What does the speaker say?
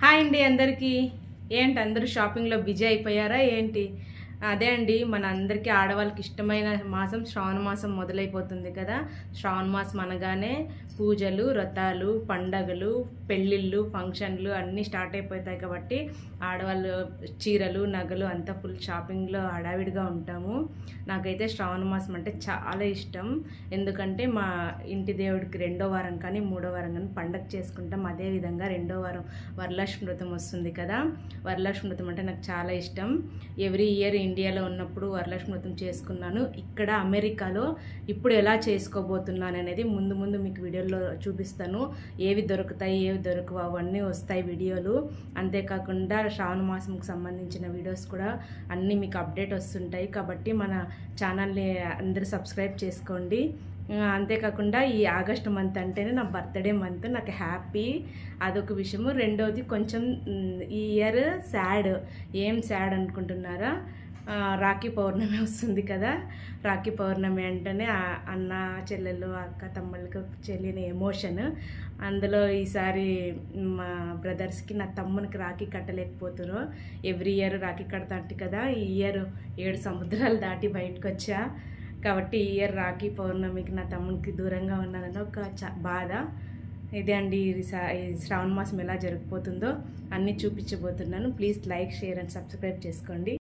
Hi అండి అందరికీ. ఏంటి అందరూ షాపింగ్లో బిజీ అయిపోయారా ఏంటి? అదే అండి, మన అందరికీ ఆడవాళ్ళకి ఇష్టమైన మాసం శ్రావణ మాసం మొదలైపోతుంది కదా. శ్రావణ మాసం అనగానే పూజలు, వ్రతాలు, పండగలు, పెళ్ళిళ్ళు, ఫంక్షన్లు అన్నీ స్టార్ట్ అయిపోతాయి కాబట్టి ఆడవాళ్ళు చీరలు, నగలు అంతా ఫుల్ షాపింగ్లో హడావిడిగా ఉంటాము. నాకైతే శ్రావణ మాసం అంటే చాలా ఇష్టం. ఎందుకంటే మా ఇంటి దేవుడికి 2వ వారం కానీ 3వ వారం కానీ పండగ చేసుకుంటాం. అదేవిధంగా 2వ వారం వరలక్ష్మి వ్రతం వస్తుంది కదా. వరలక్ష్మి వ్రతం అంటే నాకు చాలా ఇష్టం. ఎవ్రీ ఇయర్ ఇండియాలో ఉన్నప్పుడు వరలక్ష్మి వ్రతం చేసుకున్నాను. ఇక్కడ అమెరికాలో ఇప్పుడు ఎలా చేసుకోబోతున్నాను అనేది ముందు మీకు వీడియోలో చూపిస్తాను. ఏవి దొరుకుతాయి, ఏవి దొరకవు అవన్నీ వస్తాయి వీడియోలు. అంతేకాకుండా శ్రావణ మాసంకి సంబంధించిన వీడియోస్ కూడా అన్నీ మీకు అప్డేట్ వస్తుంటాయి. కాబట్టి మన ఛానల్ని అందరూ సబ్స్క్రైబ్ చేసుకోండి. అంతేకాకుండా ఈ ఆగస్టు మంత్ అంటేనే నా బర్త్డే మంత్, నాకు హ్యాపీ, అదొక విషయము. రెండవది కొంచెం ఈ ఇయర్ సాడ్. ఏం సాడ్ అనుకుంటున్నారా? రాఖీ పౌర్ణమి వస్తుంది కదా. రాఖీ పౌర్ణమి అంటేనే అన్న చెల్లెలు, అక్క తమ్ముళ్ళకి చెల్లిని ఎమోషన్. అందులో ఈసారి మా బ్రదర్స్కి, నా తమ్మునికి రాఖీ కట్టలేకపోతున్నారు. ఎవ్రీ ఇయర్ రాఖీ కడతాంటి కదా. ఈ ఇయర్ 7 సముద్రాలు దాటి బయటకు వచ్చా కాబట్టి ఈ ఇయర్ రాఖీ పౌర్ణమికి నా తమ్మునికి దూరంగా ఉన్నానని ఒక బాధ. ఇదే అండి ఈ శ్రావణ మాసం ఎలా జరిగిపోతుందో అన్నీ చూపించబోతున్నాను. Please like, share and subscribe చేసుకోండి.